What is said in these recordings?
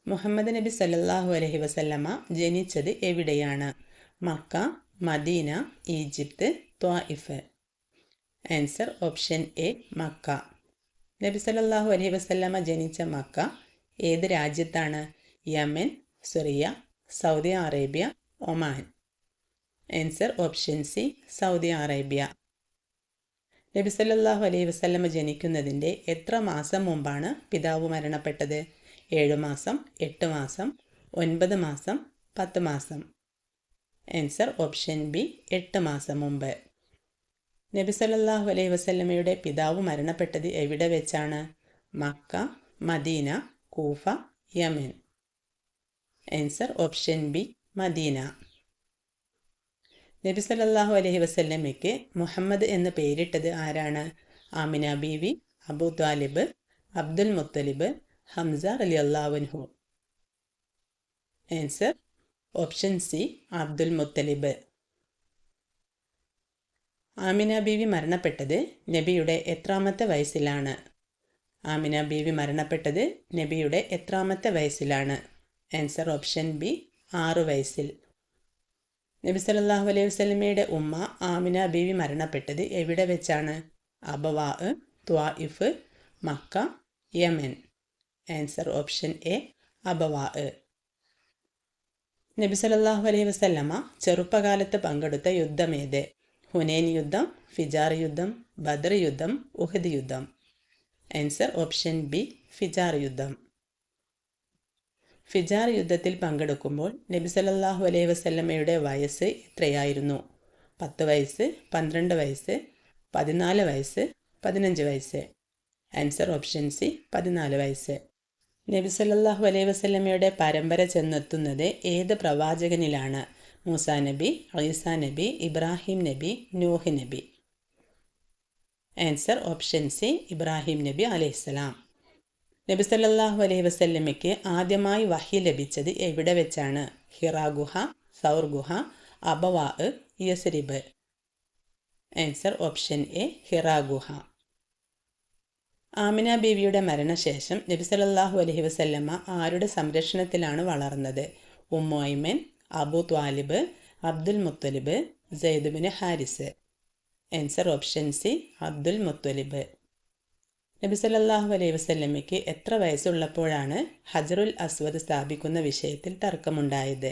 മുഹമ്മദ് നബി സല്ലല്ലാഹു അലൈഹി വസല്ലമ ജനിച്ചത് എവിടെയാണ്? Mecca, Medina, Egypt, Taif. Answer option A Mecca. നബി സല്ലല്ലാഹു അലൈഹി വസല്ലമ ജനിച്ച മക്ക ഏത് രാജ്യത്താണ്? Yemen, Syria, Saudi Arabia, Oman. Answer option C Saudi Arabia. നബി സല്ലല്ലാഹു അലൈഹി വസല്ലമ ജനിക്കുന്നതിൻ്റെ എത്ര മാസം മുമ്പാണ് പിതാവ് മരണപ്പെട്ടത്? 7 മാസം, 8 മാസം, 9 മാസം, 10 മാസം. ആൻസർ ഓപ്ഷൻ ബി 8 മാസം മുമ്പ്. നബി സല്ലല്ലാഹു അലൈഹി വസല്ലമയുടെ പിതാവ് മരണപ്പെട്ടത് എവിടെ വെച്ചാണ്? Mecca, Medina, Kufa, Yemen. Answer option B Medina. നബി സല്ലല്ലാഹു അലൈഹി വസല്ലമയ്ക്ക് മുഹമ്മദ് എന്ന് പേരിട്ടത് ആരാണ്? ആമിന ബീവി, Abu Talib, Abdul Muthalib, Hamza റളിയല്ലാഹു അൻഹു. Answer option C Abdul Muttalib. Amina ബീവി മരണപ്പെട്ടത് നബിയുടെ എത്രാമത്തെ വയസ്സിലാണ്? ആമിന ബീവി മരണപ്പെട്ടത് നബിയുടെ എത്രാമത്തെ വയസ്സിലാണ്? ആൻസർ ഓപ്ഷൻ ബി 6 വയസ്സിൽ. നബി സല്ലല്ലാഹു അലൈഹി വസല്ലമയുടെ ഉമ്മ ആമിന ബീവി മരണപ്പെട്ടത് എവിടെ വെച്ചാണ്? Abwa, Taif, Mecca, Yemen. Answer option A Abwa. നബി സല്ലല്ലാഹു അലൈഹി വസല്ലമ ചെറുപ്പകാലത്ത് പങ്കെടുത്ത യുദ്ധമേത്? ഹുനൈൻ യുദ്ധം, ഫിജാർ യുദ്ധം, ബദർ യുദ്ധം, ഉഹദ് യുദ്ധം. ആൻസർ ഓപ്ഷൻ ബി ഫിജാർ യുദ്ധം. ഫിജാർ യുദ്ധത്തിൽ പങ്കെടുക്കുമ്പോൾ നബി സല്ലല്ലാഹു അലൈഹി വസല്ലമയുടെ വയസ്സ് എത്രയായിരുന്നു? 10 വയസ്സ്, 12 വയസ്സ്, 14 വയസ്സ്, 15 വയസ്സ്. ആൻസർ ഓപ്ഷൻ സി 14 വയസ്സ്. നബി സല്ലല്ലാഹു അലൈഹി വസല്ലമയുടെ പരമ്പര ചെന്നെത്തുന്നത് ഏത് പ്രവാചകനിലാണ്? മൂസാ നബി, ഈസാ നബി, ഇബ്രാഹിം നബി, നൂഹ് നബി. ആൻസർ ഓപ്ഷൻ സി ഇബ്രാഹിം നബി അലൈഹിസ്സലാം. നബി സല്ലല്ലാഹു അലൈഹി വസല്ലമയ്ക്ക് ആദ്യമായി വഹി ലഭിച്ചത് എവിടെ വെച്ചാണ്? ഹിറാ ഗുഹ, സൗർ ഗുഹ, Abwa, Yathrib. Answer option A Hira ഗുഹ. ആമിന ബീവിയുടെ മരണശേഷം നബി സല്ലല്ലാഹു അലൈഹി വസല്ലമ ആരുടെ സംരക്ഷണത്തിലാണ് വളർന്നത്? Umm Ayman, Abu Talib, Abdul Muttalib, Zaid bin Haris. Answer option C Abdul Muttalib. നബി സല്ലല്ലാഹു അലൈഹി വസല്ലമയ്ക്ക് എത്ര വയസ്സുള്ളപ്പോഴാണ് ഹജറുൽ അസ്വദ് സ്ഥാപിക്കുന്ന വിഷയത്തിൽ തർക്കമുണ്ടായത്?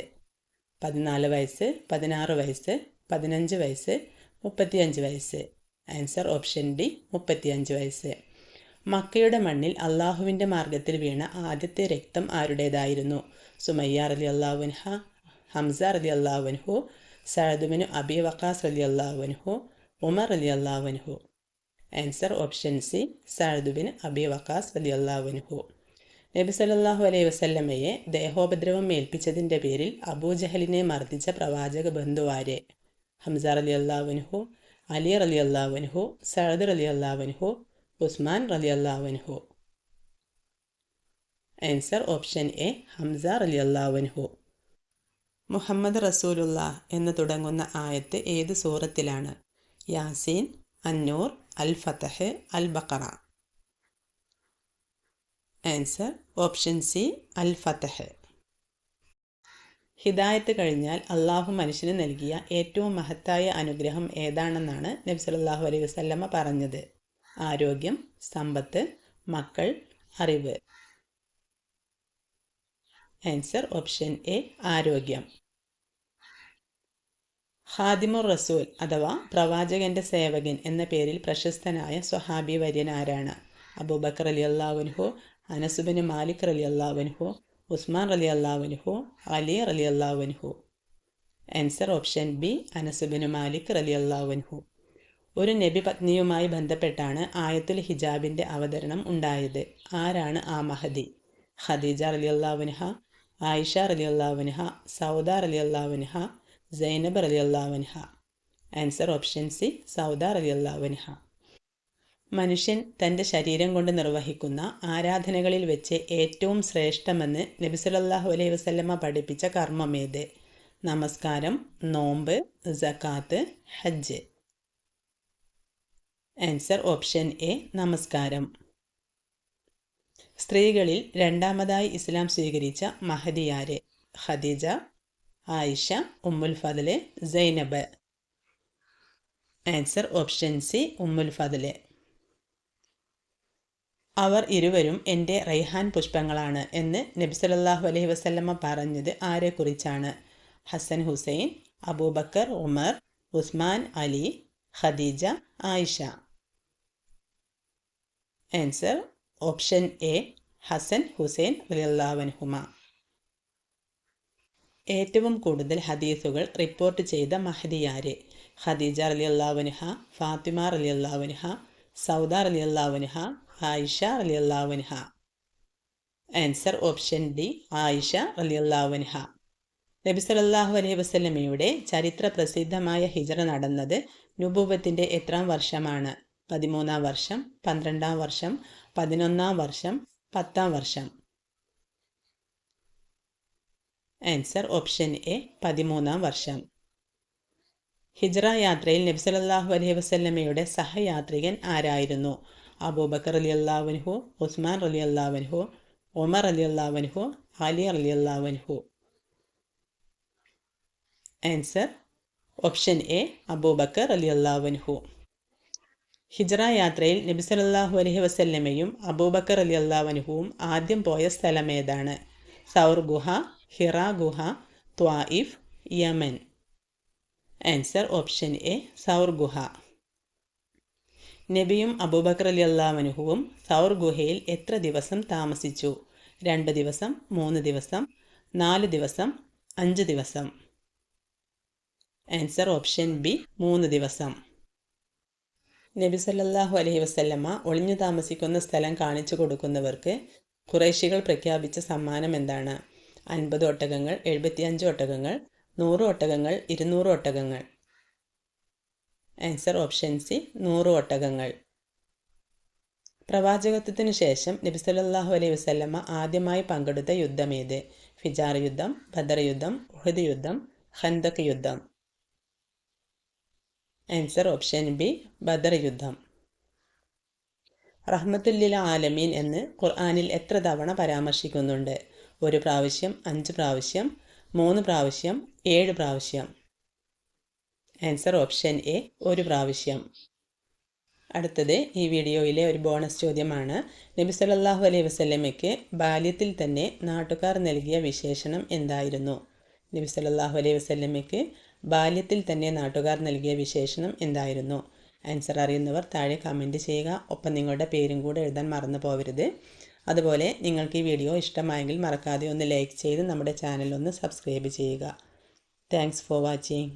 14 വയസ്സ്, 16 വയസ്സ്, 15 വയസ്സ്, 35 വയസ്സ്. ആൻസർ ഓപ്ഷൻ ഡി 35 വയസ്സ്. മക്കയുടെ മണ്ണിൽ അള്ളാഹുവിൻ്റെ മാർഗത്തിൽ വീണ ആദ്യത്തെ രക്തം ആരുടേതായിരുന്നു? സുമയ്യ റളിയല്ലാഹു അൻഹ, ഹംസ റളിയല്ലാഹു അൻഹു, സഅദ് ബിൻ അബി വഖാസ് റളിയല്ലാഹു അൻഹു, ഉമർ റളിയല്ലാഹു അൻഹു. Answer option C Saad bin Abi Waqqas റളിയല്ലാഹു അൻഹു. നബി സല്ലല്ലാഹു അലൈഹി വസല്ലമയെ ദേഹോപദ്രവം ഏൽപ്പിച്ചതിൻ്റെ പേരിൽ അബൂജഹലിനെ മർദ്ദിച്ച പ്രവാചക ബന്ധുവാരെ? ഹംസ റളിയല്ലാഹു അൻഹു, അലി റളിയല്ലാഹു അൻഹു, സഅദ് റളിയല്ലാഹു അൻഹു, ഉസ്മാൻ റളിയല്ലാഹു അൻഹു. ആൻസർ ഓപ്ഷൻ എ ഹംസ റളിയല്ലാഹു അൻഹു. മുഹമ്മദ് റസൂലുള്ളാഹ് എന്ന് തുടങ്ങുന്ന ആയത്ത് ഏത് സൂറത്തിലാണ്? യാസീൻ, അന്നൂർ, അൽ ഫതഹ്, അൽ ബഖറ. ആൻസർ ഓപ്ഷൻ സി അൽ ഫതഹ്. ഹിദായത്ത് കഴിഞ്ഞാൽ അള്ളാഹു മനുഷ്യന് നൽകിയ ഏറ്റവും മഹത്തായ അനുഗ്രഹം ഏതാണെന്നാണ് നബി സല്ലല്ലാഹു അലൈഹി വസല്ലമ പറഞ്ഞത്? ആരോഗ്യം, സമ്പത്ത്, മക്കൾ, അറിവ്. ആൻസർ ഓപ്ഷൻ എ ആരോഗ്യം. ഖാദിമുർ റസൂൽ അഥവാ പ്രവാചകന്റെ സേവകൻ എന്ന പേരിൽ പ്രശസ്തനായ സ്വഹാബി വര്യൻ ആരാണ്? അബൂബക്കർ റളിയല്ലാഹു അൻഹു, അനസ് ബിൻ മാലിക് റളിയല്ലാഹു അൻഹു, ഉസ്മാൻ റളിയല്ലാഹു അൻഹു, അലി റളിയല്ലാഹു അൻഹു. Answer option B Anas bin Malik റളിയല്ലാഹു അൻഹു. ഒരു നബി പത്നിയുമായി ബന്ധപ്പെട്ടാണ് ആയത്തുൽ ഹിജാബിൻ്റെ അവതരണം ഉണ്ടായത്. ആരാണ് ആ മഹദി? ഖദീജ റളിയല്ലാഹു അൻഹ, ആയിഷ റളിയല്ലാഹു അൻഹ, സൗദ റളിയല്ലാഹു അൻഹ, സൈനബ് റളിയല്ലാഹു അൻഹ. ആൻസർ ഓപ്ഷൻ സി സൗദ റളിയല്ലാഹു അൻഹ. മനുഷ്യൻ തൻ്റെ ശരീരം കൊണ്ട് നിർവഹിക്കുന്ന ആരാധനകളിൽ വെച്ച് ഏറ്റവും ശ്രേഷ്ഠമെന്ന് നബി സല്ലല്ലാഹു അലൈഹി വസല്ലമ പഠിപ്പിച്ച കർമ്മമേത്? നമസ്കാരം, നോമ്പ്, സകാത്ത്, ഹജ്ജ്. ആൻസർ ഓപ്ഷൻ എ നമസ്കാരം. സ്ത്രീകളിൽ രണ്ടാമതായി ഇസ്ലാം സ്വീകരിച്ച മഹദി ആര്? ഖദീജ, ആയിഷ, ഉമ്മുൽ ഫദ്ല്, സൈനബ്. ആൻസർ ഓപ്ഷൻ സി, ഉമ്മുൽ ഫദ്ല്. അവർ ഇരുവരും എൻ്റെ റൈഹാൻ പുഷ്പങ്ങളാണ് എന്ന് നബി സല്ലല്ലാഹു അലൈഹി വസല്ലമ പറഞ്ഞത് ആരെക്കുറിച്ചാണ്? Hasan Husain, Abu Bakr, Umar, Uthman, Ali, Khadija, Aisha. Answer option A, Hasan Husain റളിയല്ലാഹു അൻഹുമ. ഏറ്റവും കൂടുതൽ ഹദീസുകൾ റിപ്പോർട്ട് ചെയ്ത മഹദി ആര്? ഖദീജ റളിയല്ലാഹു അൻഹ, ഫാത്തിമ റളിയല്ലാഹു അൻഹ, സൗദ റളിയല്ലാഹു അൻഹ, ആയിഷ റളിയല്ലാഹു അൻഹ. ആൻസർ ഓപ്ഷൻ ഡി, ആയിഷ റളിയല്ലാഹു അൻഹ. നബി സല്ലല്ലാഹു അലൈഹി വസല്ലമയുടെ ചരിത്ര പ്രസിദ്ധമായ ഹിജ്റ നടന്നത് നുബുവത്തിൻ്റെ എത്രാം വർഷമാണ്? 13-ാം വർഷം, 12-ാം വർഷം, 11-ാം വർഷം, 10-ാം വർഷം. ആൻസർ ഓപ്ഷൻ എ, 13-ാം വർഷം. ഹിജ്റ യാത്രയിൽ നബി സല്ലല്ലാഹു അലൈഹി വസല്ലമയുടെ സഹയാത്രികൻ ആരായിരുന്നു? അബൂബക്കർ റളിയല്ലാഹു അൻഹു, ഉസ്മാൻ റളിയല്ലാഹു അൻഹു, ഉമർ റളിയല്ലാഹു അൻഹു, അലി റളിയല്ലാഹു അൻഹു. ആൻസർ ഓപ്ഷൻ എ, അബൂബക്കർ റളിയല്ലാഹു അൻഹു. ഹിജ്റ യാത്രയിൽ നബി സല്ലല്ലാഹു അലൈഹി വസല്ലമയും അബൂബക്കർ റളിയല്ലാഹു അൻഹുവും ആദ്യം പോയ സ്ഥലം ഏതാണ്? സൗർ ഗുഹ, ഹിറ ഗുഹ, Taif, Yemen. Answer option A, Thawr ഗുഹ. നബിയും അബൂബക്കർ റളിയല്ലാഹു അൻഹുവും സൗർ ഗുഹയിൽ എത്ര ദിവസം താമസിച്ചു? 2 ദിവസം, 3 ദിവസം, 4 ദിവസം, 5 ദിവസം. ആൻസർ ഓപ്ഷൻ ബി, 3 ദിവസം. നബി സല്ലല്ലാഹു അലൈഹി വസല്ലമ ഒളിഞ്ഞു താമസിക്കുന്ന സ്ഥലം കാണിച്ചു കൊടുക്കുന്നവർക്ക് ഖുറൈശികൾ പ്രഖ്യാപിച്ച സമ്മാനം എന്താണ്? 50 ഒട്ടകങ്ങൾ, 75 ഒട്ടകങ്ങൾ, 100 ഒട്ടകങ്ങൾ, 200 ഒട്ടകങ്ങൾ. ആൻസർ ഓപ്ഷൻ സി, 100 ഒട്ടകങ്ങൾ. പ്രവാചകത്വത്തിനു ശേഷം നബി സല്ലല്ലാഹു അലൈഹി വസല്ലമ ആദ്യമായി പങ്കെടുത്ത യുദ്ധമേത്? ഫിജാർ യുദ്ധം, ബദർ യുദ്ധം, ഉഹദ് യുദ്ധം, ഖന്തഖ് യുദ്ധം. ആൻസർ ഓപ്ഷൻ ബി, ബദർ യുദ്ധം. റഹ്മത്തുല്ലിൽ ആലമീൻ എന്ന് ഖുർആനിൽ എത്ര തവണ പരാമർശിക്കുന്നുണ്ട്? 1 പ്രാവശ്യം, 5 പ്രാവശ്യം, 3 പ്രാവശ്യം, 7 പ്രാവശ്യം. ആൻസർ ഓപ്ഷൻ എ, 1 പ്രാവശ്യം. അടുത്തത് ഈ വീഡിയോയിലെ ഒരു ബോണസ് ചോദ്യമാണ്. നബി സല്ലല്ലാഹു അലൈഹി വസല്ലമയ്ക്ക് ബാല്യത്തിൽ തന്നെ നാട്ടുകാർ നൽകിയ വിശേഷണം എന്തായിരുന്നു? നബി സല്ലല്ലാഹു അലൈഹി വസല്ലമയ്ക്ക് ബാല്യത്തിൽ തന്നെ നാട്ടുകാർ നൽകിയ വിശേഷണം എന്തായിരുന്നു? ആൻസർ അറിയുന്നവർ താഴെ കമൻറ്റ് ചെയ്യുക. ഒപ്പം നിങ്ങളുടെ പേരും കൂടെ എഴുതാൻ മറന്നു പോകരുത്. അതുപോലെ നിങ്ങൾക്ക് ഈ വീഡിയോ ഇഷ്ടമായെങ്കിൽ മറക്കാതെ ഒന്ന് ലൈക്ക് ചെയ്ത് നമ്മുടെ ചാനൽ ഒന്ന് സബ്സ്ക്രൈബ് ചെയ്യുക. Thanks for watching.